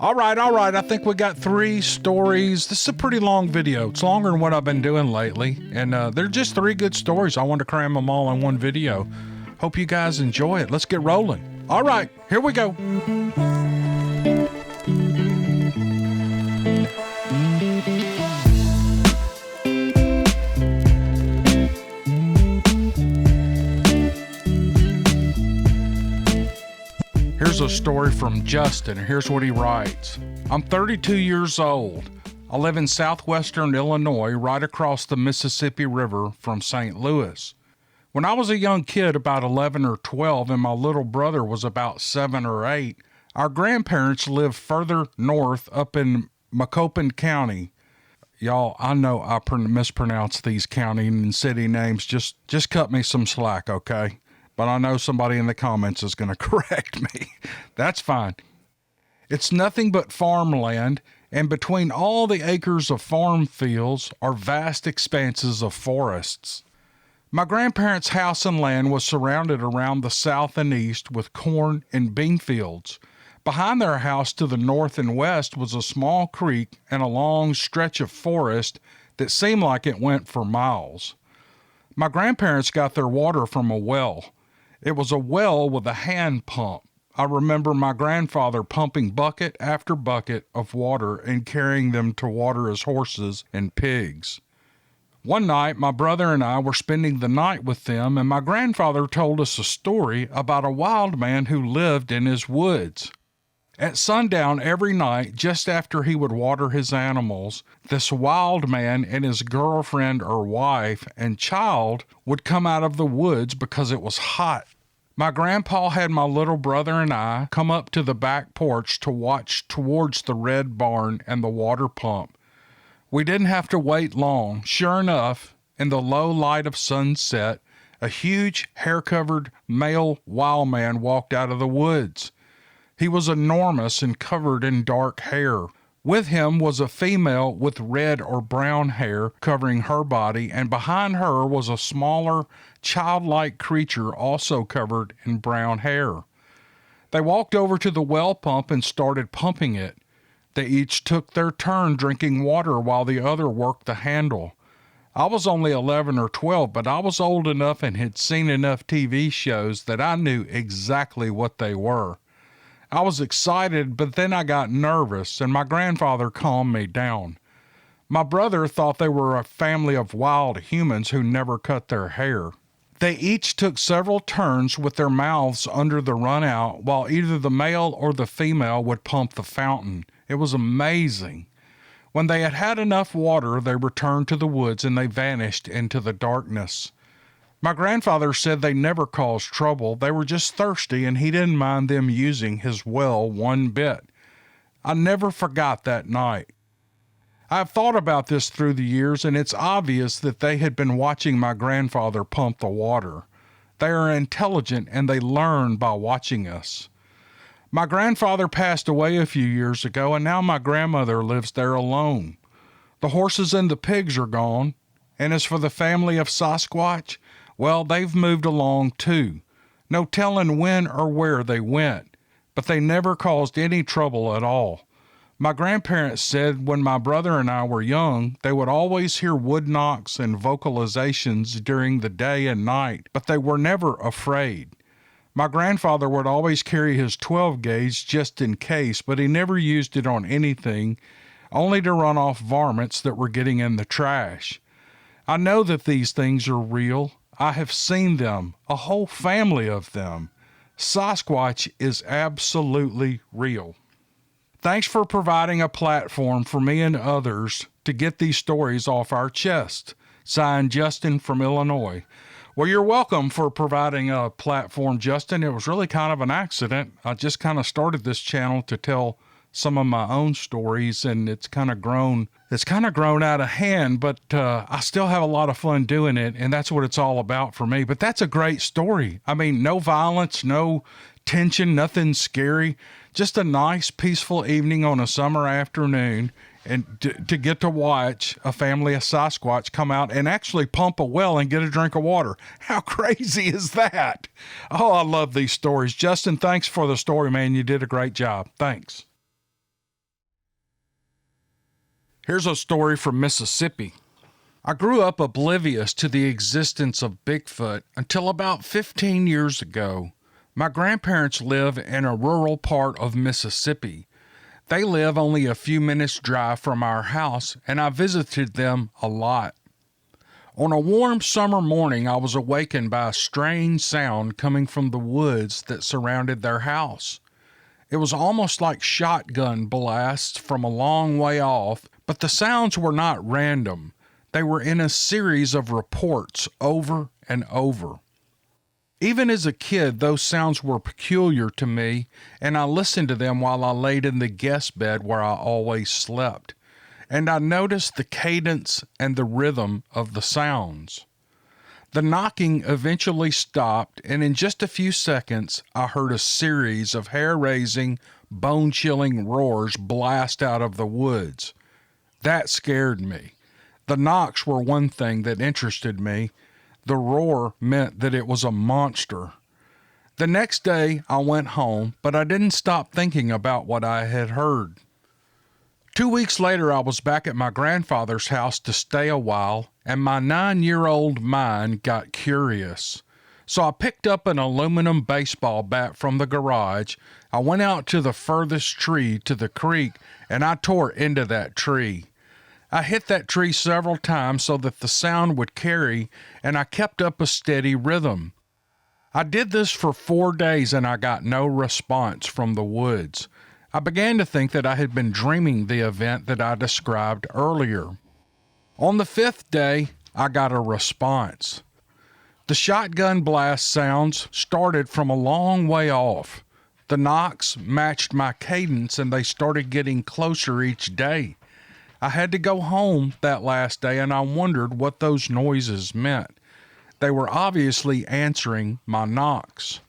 All right. I think we got 3 stories. This is a pretty long video. It's longer than what I've been doing lately. And they're just 3 good stories. I wanted to cram them all in one video. Hope you guys enjoy it. Let's get rolling. All right, here we go. Here's a story from Justin. Here's what he writes. I'm 32 years old. I live in southwestern Illinois, right across the Mississippi River from St. Louis. When I was a young kid, about 11 or 12, and my little brother was about 7 or 8, our grandparents lived further north up in Macoupin County. Y'all, I know I mispronounce these county and city names. Just cut me some slack, okay? But I know somebody in the comments is going to correct me. That's fine. It's nothing but farmland, and between all the acres of farm fields are vast expanses of forests. My grandparents' house and land was surrounded around the south and east with corn and bean fields. Behind their house to the north and west was a small creek and a long stretch of forest that seemed like it went for miles. My grandparents got their water from a well. It was a well with a hand pump. I remember my grandfather pumping bucket after bucket of water and carrying them to water his horses and pigs. One night, my brother and I were spending the night with them, and my grandfather told us a story about a wild man who lived in his woods. At sundown every night, just after he would water his animals, this wild man and his girlfriend or wife and child would come out of the woods because it was hot. My grandpa had my little brother and I come up to the back porch to watch towards the red barn and the water pump. We didn't have to wait long. Sure enough, in the low light of sunset, a huge, hair-covered male wild man walked out of the woods. He was enormous and covered in dark hair. With him was a female with red or brown hair covering her body, and behind her was a smaller, childlike creature also covered in brown hair. They walked over to the well pump and started pumping it. They each took their turn drinking water while the other worked the handle. I was only 11 or 12, but I was old enough and had seen enough TV shows that I knew exactly what they were. I was excited, but then I got nervous, and my grandfather calmed me down. My brother thought they were a family of wild humans who never cut their hair. They each took several turns with their mouths under the runout while either the male or the female would pump the fountain. It was amazing. When they had had enough water, they returned to the woods and they vanished into the darkness. My grandfather said they never caused trouble. They were just thirsty, and he didn't mind them using his well one bit. I never forgot that night. I've thought about this through the years, and it's obvious that they had been watching my grandfather pump the water. They are intelligent, and they learn by watching us. My grandfather passed away a few years ago, and now my grandmother lives there alone. The horses and the pigs are gone, and as for the family of Sasquatch, well, they've moved along too. No telling when or where they went, but they never caused any trouble at all. My grandparents said when my brother and I were young, they would always hear wood knocks and vocalizations during the day and night, but they were never afraid. My grandfather would always carry his 12-gauge just in case, but he never used it on anything, only to run off varmints that were getting in the trash. I know that these things are real. I have seen them, a whole family of them. Sasquatch is absolutely real. Thanks for providing a platform for me and others to get these stories off our chest. Signed, Justin from Illinois. Well, you're welcome for providing a platform, Justin. It was really kind of an accident. I just kind of started this channel to tell some of my own stories, and it's kind of grown out of hand, but I still have a lot of fun doing it, and that's what it's all about for me. But that's a great story. I mean, no violence, no tension, nothing scary, just a nice, peaceful evening on a summer afternoon, and to get to watch a family of Sasquatch come out and actually pump a well and get a drink of water. How crazy is that? Oh, I love these stories. Justin, thanks for the story, man. You did a great job. Thanks. Here's a story from Mississippi. I grew up oblivious to the existence of Bigfoot until about 15 years ago. My grandparents live in a rural part of Mississippi. They live only a few minutes' drive from our house, and I visited them a lot. On a warm summer morning, I was awakened by a strange sound coming from the woods that surrounded their house. It was almost like shotgun blasts from a long way off, but the sounds were not random. They were in a series of reports over and over. Even as a kid, those sounds were peculiar to me, and I listened to them while I laid in the guest bed where I always slept. And I noticed the cadence and the rhythm of the sounds. The knocking eventually stopped, and in just a few seconds, I heard a series of hair-raising, bone-chilling roars blast out of the woods. That scared me. The knocks were one thing that interested me. The roar meant that it was a monster. The next day, I went home, but I didn't stop thinking about what I had heard. 2 weeks later, I was back at my grandfather's house to stay a while, and my 9-year-old mind got curious. So I picked up an aluminum baseball bat from the garage. I went out to the furthest tree to the creek, and I tore into that tree. I hit that tree several times so that the sound would carry, and I kept up a steady rhythm. I did this for 4 days, and I got no response from the woods. I began to think that I had been dreaming the event that I described earlier. On the 5th day, I got a response. The shotgun blast sounds started from a long way off. The knocks matched my cadence, and they started getting closer each day. I had to go home that last day, and I wondered what those noises meant. They were obviously answering my knocks.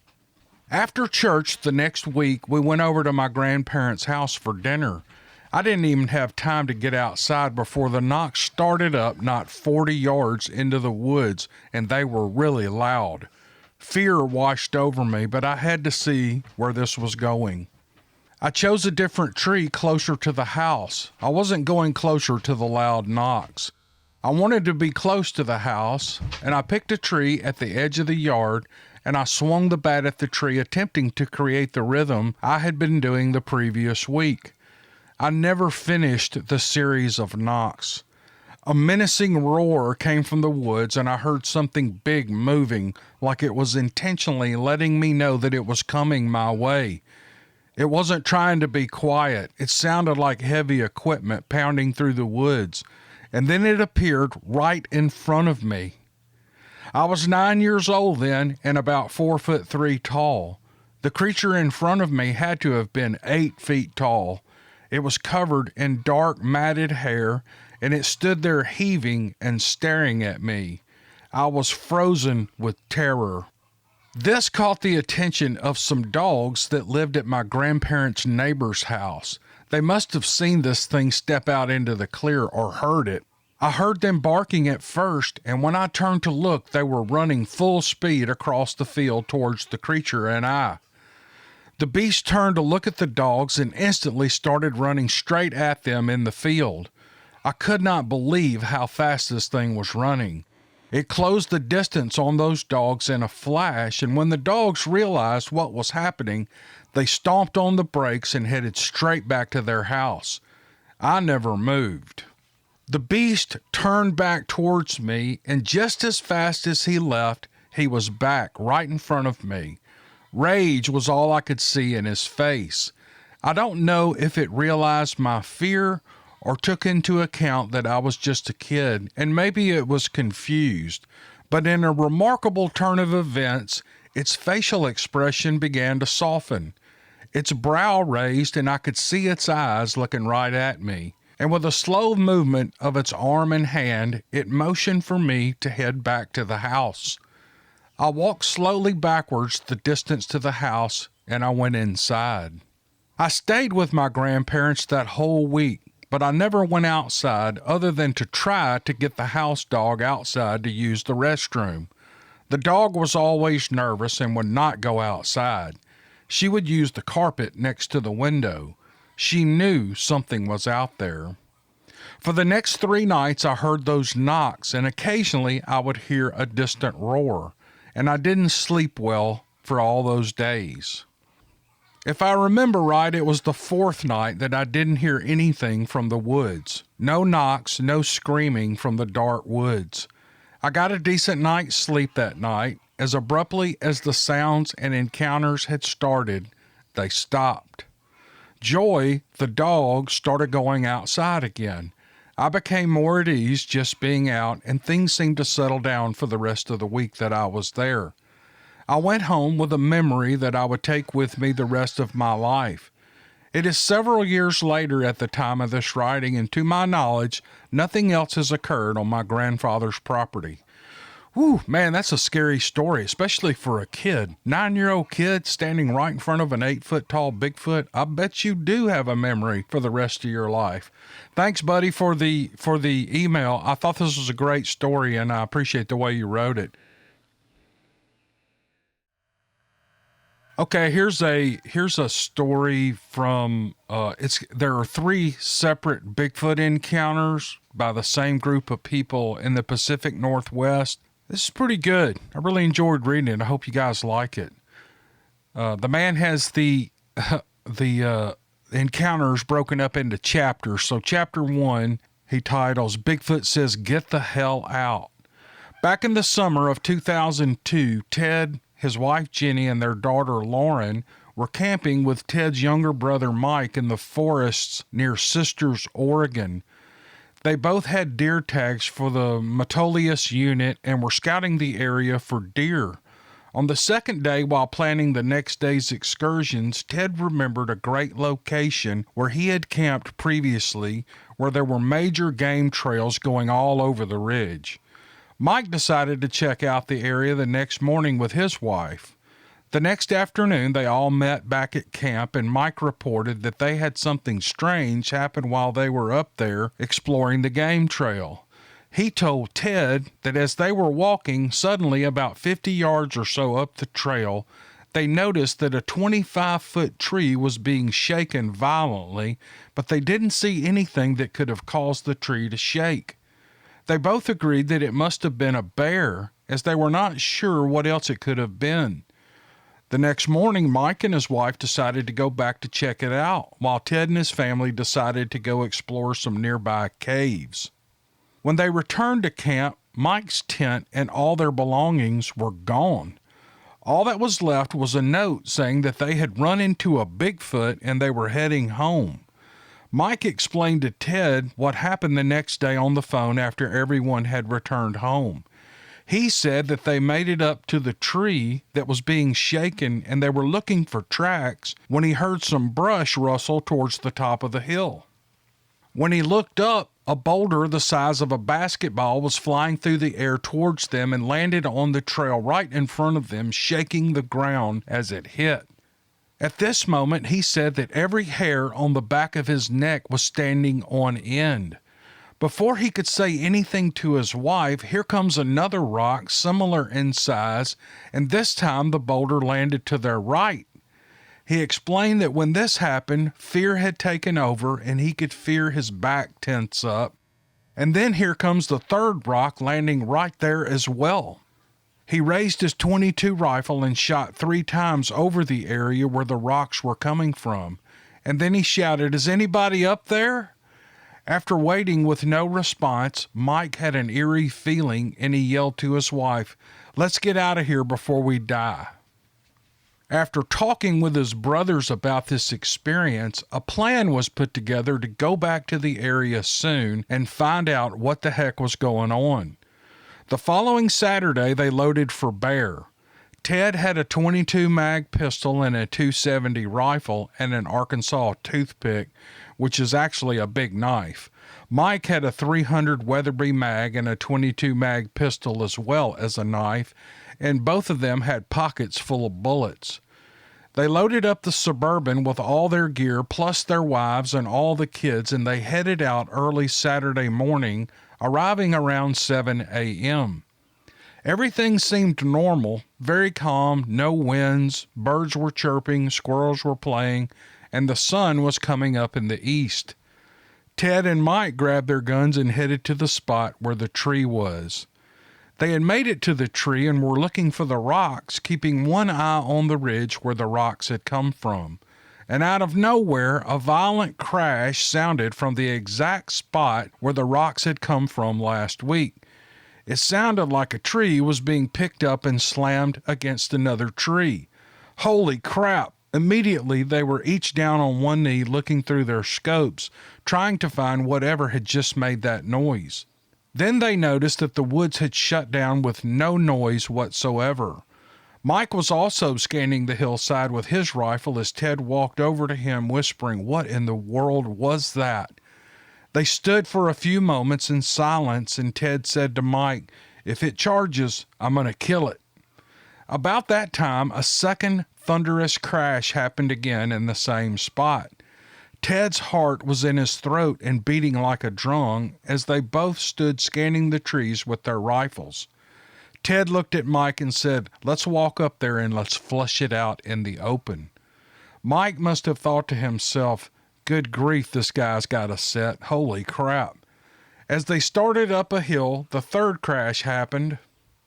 After church the next week, we went over to my grandparents' house for dinner. I didn't even have time to get outside before the knocks started up not 40 yards into the woods, and they were really loud. Fear washed over me, but I had to see where this was going. I chose a different tree closer to the house. I wasn't going closer to the loud knocks. I wanted to be close to the house, and I picked a tree at the edge of the yard, and I swung the bat at the tree, attempting to create the rhythm I had been doing the previous week. I never finished the series of knocks. A menacing roar came from the woods, and I heard something big moving, like it was intentionally letting me know that it was coming my way. It wasn't trying to be quiet. It sounded like heavy equipment pounding through the woods, and then it appeared right in front of me. I was 9 years old then and about 4'3" tall. The creature in front of me had to have been 8 feet tall. It was covered in dark matted hair, and it stood there heaving and staring at me. I was frozen with terror. This caught the attention of some dogs that lived at my grandparents' neighbor's house. They must have seen this thing step out into the clear or heard it. I heard them barking at first, and when I turned to look, they were running full speed across the field towards the creature and I. The beast turned to look at the dogs and instantly started running straight at them in the field. I could not believe how fast this thing was running. It closed the distance on those dogs in a flash, and when the dogs realized what was happening, they stomped on the brakes and headed straight back to their house. I never moved. The beast turned back towards me, and just as fast as he left, he was back right in front of me. Rage was all I could see in his face. I don't know if it realized my fear or took into account that I was just a kid, and maybe it was confused. But in a remarkable turn of events, its facial expression began to soften. Its brow raised, and I could see its eyes looking right at me. And with a slow movement of its arm and hand, it motioned for me to head back to the house. I walked slowly backwards the distance to the house, and I went inside. I stayed with my grandparents that whole week, but I never went outside other than to try to get the house dog outside to use the restroom. The dog was always nervous and would not go outside. She would use the carpet next to the window. She knew something was out there. For the next 3 nights, I heard those knocks, and occasionally I would hear a distant roar, and I didn't sleep well for all those days. If I remember right, it was the 4th night that I didn't hear anything from the woods. No knocks, no screaming from the dark woods. I got a decent night's sleep that night. As abruptly as the sounds and encounters had started, they stopped. Joy, the dog, started going outside again. I became more at ease just being out, and things seemed to settle down for the rest of the week that I was there. I went home with a memory that I would take with me the rest of my life. It is several years later at the time of this writing, and to my knowledge, nothing else has occurred on my grandfather's property. Whew, man, that's a scary story, especially for a kid. 9-year-old kid standing right in front of an 8-foot-tall Bigfoot. I bet you do have a memory for the rest of your life. Thanks, buddy, for the email. I thought this was a great story, and I appreciate the way you wrote it. Okay, here's a story from there are 3 separate Bigfoot encounters by the same group of people in the Pacific Northwest. This is pretty good. I really enjoyed reading it. I hope you guys like it. The man has the encounters broken up into chapters. So chapter 1, he titles Bigfoot Says Get the Hell Out. Back in the summer of 2002, Ted, his wife Jenny, and their daughter Lauren were camping with Ted's younger brother Mike in the forests near Sisters, Oregon. They both had deer tags for the Metolius unit and were scouting the area for deer. On the second day, while planning the next day's excursions, Ted remembered a great location where he had camped previously, where there were major game trails going all over the ridge. Mike decided to check out the area the next morning with his wife. The next afternoon, they all met back at camp, and Mike reported that they had something strange happen while they were up there exploring the game trail. He told Ted that as they were walking, suddenly about 50 yards or so up the trail, they noticed that a 25-foot tree was being shaken violently, but they didn't see anything that could have caused the tree to shake. They both agreed that it must have been a bear, as they were not sure what else it could have been. The next morning, Mike and his wife decided to go back to check it out, while Ted and his family decided to go explore some nearby caves. When they returned to camp, Mike's tent and all their belongings were gone. All that was left was a note saying that they had run into a Bigfoot and they were heading home. Mike explained to Ted what happened the next day on the phone after everyone had returned home. He said that they made it up to the tree that was being shaken and they were looking for tracks when he heard some brush rustle towards the top of the hill. When he looked up, a boulder the size of a basketball was flying through the air towards them and landed on the trail right in front of them, shaking the ground as it hit. At this moment, he said that every hair on the back of his neck was standing on end. Before he could say anything to his wife, here comes another rock similar in size, and this time the boulder landed to their right. He explained that when this happened, fear had taken over and he could feel his back tense up. And then here comes the third rock landing right there as well. He raised his .22 rifle and shot 3 times over the area where the rocks were coming from. And then he shouted, "Is anybody up there?" After waiting with no response, Mike had an eerie feeling and he yelled to his wife, "Let's get out of here before we die." After talking with his brothers about this experience, a plan was put together to go back to the area soon and find out what the heck was going on. The following Saturday, they loaded for bear. Ted had a .22 mag pistol and a .270 rifle and an Arkansas toothpick, which is actually a big knife. Mike had a .300 Weatherby mag and a .22 mag pistol as well as a knife, and both of them had pockets full of bullets. They loaded up the Suburban with all their gear plus their wives and all the kids, and they headed out early Saturday morning, arriving around 7 a.m. Everything seemed normal, very calm, no winds, birds were chirping, squirrels were playing, and the sun was coming up in the east. Ted and Mike grabbed their guns and headed to the spot where the tree was. They had made it to the tree and were looking for the rocks, keeping one eye on the ridge where the rocks had come from. And out of nowhere, a violent crash sounded from the exact spot where the rocks had come from last week. It sounded like a tree was being picked up and slammed against another tree. Holy crap! Immediately, they were each down on one knee looking through their scopes, trying to find whatever had just made that noise. Then they noticed that the woods had shut down with no noise whatsoever. Mike was also scanning the hillside with his rifle as Ted walked over to him, whispering, "What in the world was that?" They stood for a few moments in silence, and Ted said to Mike, "If it charges, I'm going to kill it." About that time, a second thunderous crash happened again in the same spot. Ted's heart was in his throat and beating like a drum as they both stood scanning the trees with their rifles. Ted looked at Mike and said, "Let's walk up there and let's flush it out in the open." Mike must have thought to himself, "Good grief, this guy's got a set. Holy crap." As they started up a hill, the third crash happened.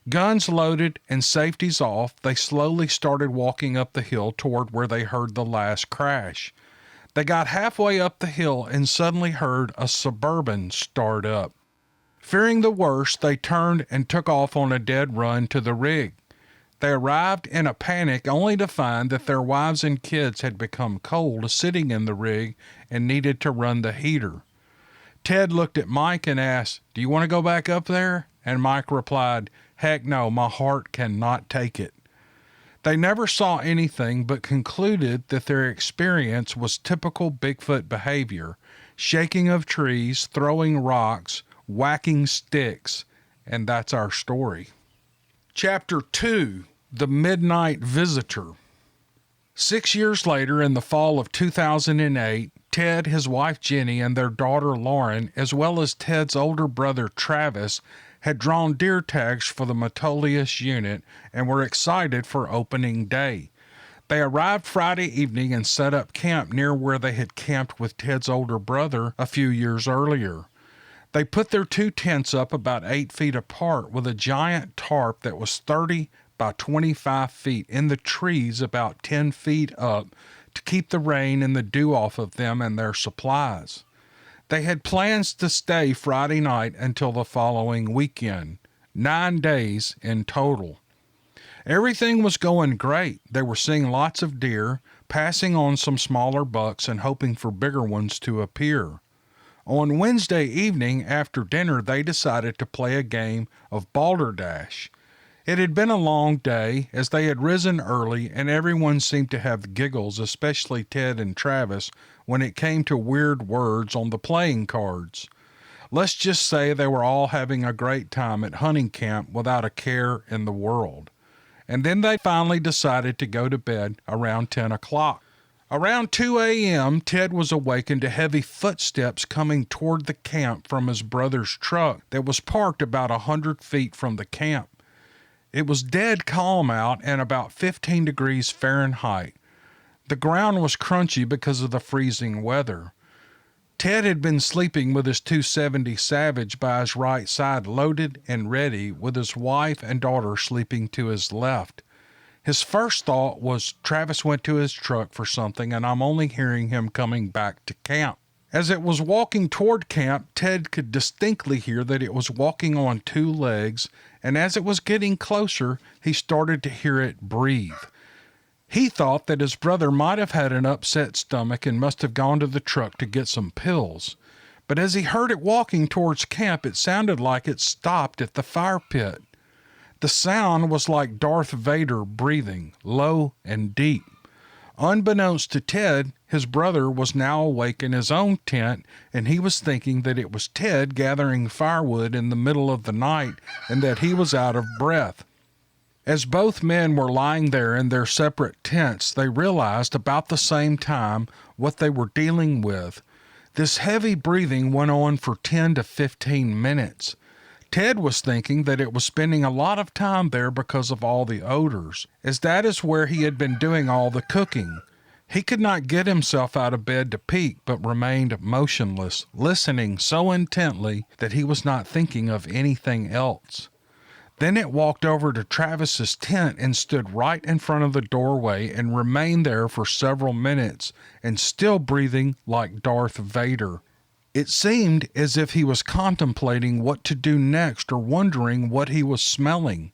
Guns loaded and safeties off, they slowly started walking up the hill toward where they heard the last crash. They got halfway up the hill and suddenly heard a Suburban start up. Fearing the worst, they turned and took off on a dead run to the rig. They arrived in a panic only to find that their wives and kids had become cold sitting in the rig and needed to run the heater. Ted looked at Mike and asked, "Do you want to go back up there?" And Mike replied, "Heck no, my heart cannot take it." They never saw anything but concluded that their experience was typical Bigfoot behavior, shaking of trees, throwing rocks, whacking sticks, and that's our story. Chapter 2, The Midnight Visitor. 6 years later, in the fall of 2008, Ted, his wife Jenny, and their daughter Lauren, as well as Ted's older brother Travis, had drawn deer tags for the Metolius unit and were excited for opening day. They arrived Friday evening and set up camp near where they had camped with Ted's older brother a few years earlier. They put their two tents up about 8 feet apart with a giant tarp that was 30 by 25 feet in the trees about 10 feet up to keep the rain and the dew off of them and their supplies. They had plans to stay Friday night until the following weekend, 9 days in total. Everything was going great. They were seeing lots of deer, passing on some smaller bucks and hoping for bigger ones to appear. On Wednesday evening after dinner, they decided to play a game of balderdash. It had been a long day, as they had risen early, and everyone seemed to have giggles, especially Ted and Travis, when it came to weird words on the playing cards. Let's just say they were all having a great time at hunting camp without a care in the world. And then they finally decided to go to bed around 10 o'clock. Around 2 a.m., Ted was awakened to heavy footsteps coming toward the camp from his brother's truck that was parked about 100 feet from the camp. It was dead calm out and about 15 degrees Fahrenheit. The ground was crunchy because of the freezing weather. Ted had been sleeping with his .270 Savage by his right side, loaded and ready, with his wife and daughter sleeping to his left. His first thought was Travis went to his truck for something and I'm only hearing him coming back to camp. As it was walking toward camp, Ted could distinctly hear that it was walking on 2 legs, and as it was getting closer, he started to hear it breathe. He thought that his brother might have had an upset stomach and must have gone to the truck to get some pills. But as he heard it walking towards camp, it sounded like it stopped at the fire pit. The sound was like Darth Vader breathing, low and deep. Unbeknownst to Ted, his brother was now awake in his own tent, and he was thinking that it was Ted gathering firewood in the middle of the night and that he was out of breath. As both men were lying there in their separate tents, they realized about the same time what they were dealing with. This heavy breathing went on for 10 to 15 minutes. Ted was thinking that it was spending a lot of time there because of all the odors, as that is where he had been doing all the cooking. He could not get himself out of bed to peek, but remained motionless, listening so intently that he was not thinking of anything else. Then it walked over to Travis's tent and stood right in front of the doorway and remained there for several minutes and still breathing like Darth Vader. It seemed as if he was contemplating what to do next or wondering what he was smelling.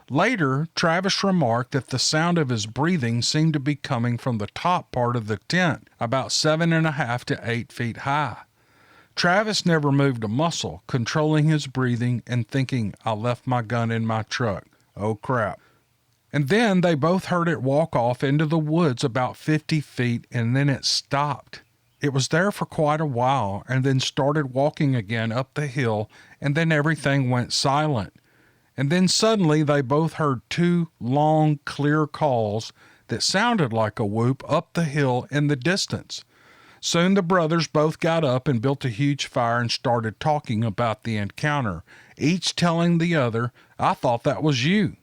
Later, Travis remarked that the sound of his breathing seemed to be coming from the top part of the tent, about 7.5 to 8 feet high. Travis never moved a muscle, controlling his breathing and thinking, I left my gun in my truck. Oh crap. And then they both heard it walk off into the woods about 50 feet and then it stopped. It was there for quite a while and then started walking again up the hill and then everything went silent. And then suddenly they both heard two long, clear calls that sounded like a whoop up the hill in the distance. Soon the brothers both got up and built a huge fire and started talking about the encounter, each telling the other, I thought that was you.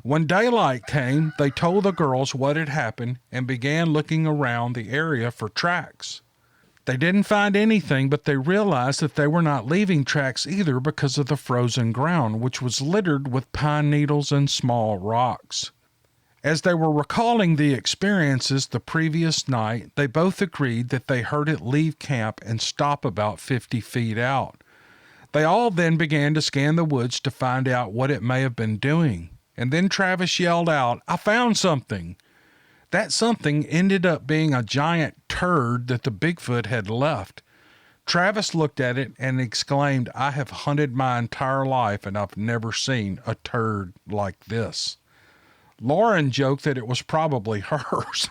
When daylight came, they told the girls what had happened and began looking around the area for tracks. They didn't find anything, but they realized that they were not leaving tracks either because of the frozen ground, which was littered with pine needles and small rocks. As they were recalling the experiences the previous night, they both agreed that they heard it leave camp and stop about 50 feet out. They all then began to scan the woods to find out what it may have been doing. And then Travis yelled out, I found something. That something ended up being a giant turd that the Bigfoot had left. Travis looked at it and exclaimed, I have hunted my entire life and I've never seen a turd like this. Lauren joked that it was probably hers.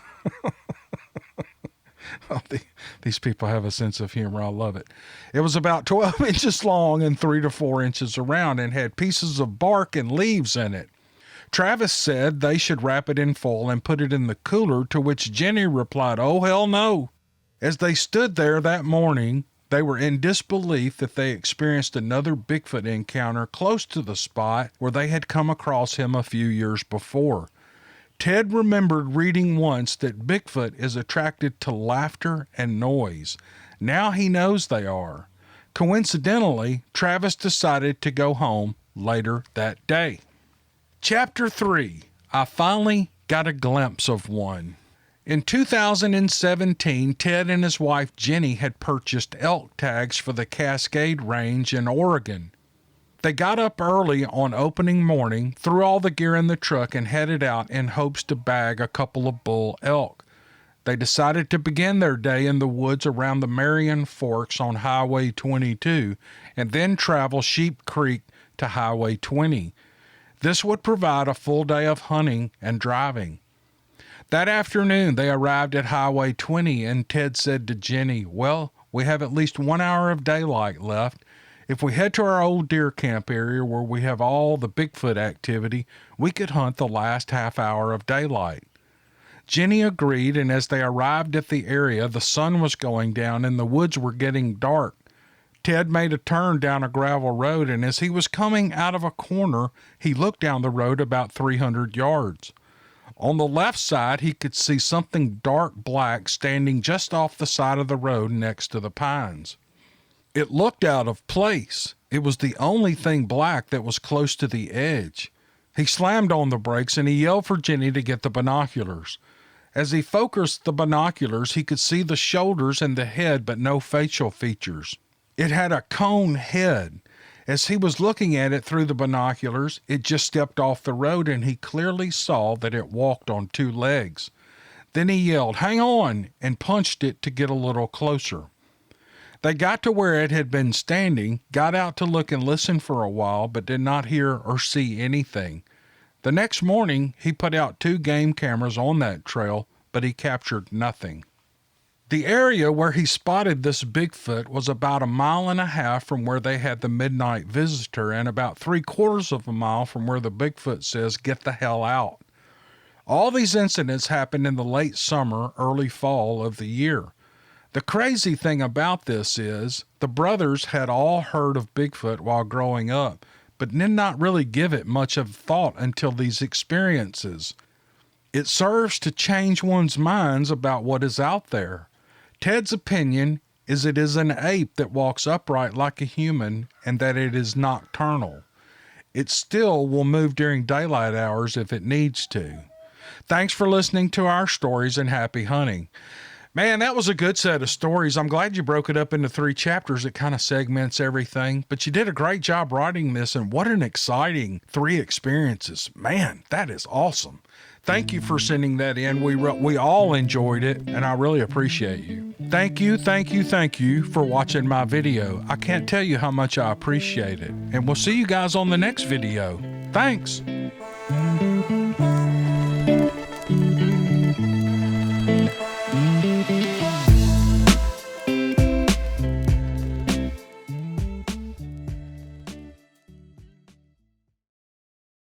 Oh, these people have a sense of humor. I love it. It was about 12 inches long and 3 to 4 inches around and had pieces of bark and leaves in it. Travis said they should wrap it in foil and put it in the cooler, to which Jenny replied, oh, hell no. As they stood there that morning, they were in disbelief that they experienced another Bigfoot encounter close to the spot where they had come across him a few years before. Ted remembered reading once that Bigfoot is attracted to laughter and noise. Now he knows they are. Coincidentally, Travis decided to go home later that day. Chapter 3. I finally got a glimpse of one. In 2017, Ted and his wife Jenny had purchased elk tags for the Cascade Range in Oregon. They got up early on opening morning, threw all the gear in the truck, and headed out in hopes to bag a couple of bull elk. They decided to begin their day in the woods around the Marion Forks on Highway 22 and then travel Sheep Creek to Highway 20. This would provide a full day of hunting and driving. That afternoon, they arrived at Highway 20, and Ted said to Jenny, well, we have at least 1 hour of daylight left. If we head to our old deer camp area where we have all the Bigfoot activity, we could hunt the last half hour of daylight. Jenny agreed, and as they arrived at the area, the sun was going down and the woods were getting dark. Ted made a turn down a gravel road, and as he was coming out of a corner, he looked down the road about 300 yards. On the left side, he could see something dark black standing just off the side of the road next to the pines. It looked out of place. It was the only thing black that was close to the edge. He slammed on the brakes and he yelled for Jenny to get the binoculars. As he focused the binoculars, he could see the shoulders and the head, but no facial features. It had a cone head. As he was looking at it through the binoculars, it just stepped off the road and he clearly saw that it walked on 2 legs. Then he yelled, hang on, and punched it to get a little closer. They got to where it had been standing, got out to look and listen for a while, but did not hear or see anything. The next morning, he put out 2 game cameras on that trail, but he captured nothing. The area where he spotted this Bigfoot was about 1.5 miles from where they had the midnight visitor and about 3/4 of a mile from where the Bigfoot says, get the hell out. All these incidents happened in the late summer, early fall of the year. The crazy thing about this is the brothers had all heard of Bigfoot while growing up, but did not really give it much of thought until these experiences. It serves to change one's minds about what is out there. Ted's opinion is it is an ape that walks upright like a human and that it is nocturnal. It still will move during daylight hours if it needs to. Thanks for listening to our stories and happy hunting. Man, that was a good set of stories. I'm glad you broke it up into 3 chapters. It kind of segments everything, but you did a great job writing this, and what an exciting 3 experiences. Man, that is awesome. Thank you for sending that in. We all enjoyed it, and I really appreciate you. Thank you for watching my video. I can't tell you how much I appreciate it. And we'll see you guys on the next video. Thanks.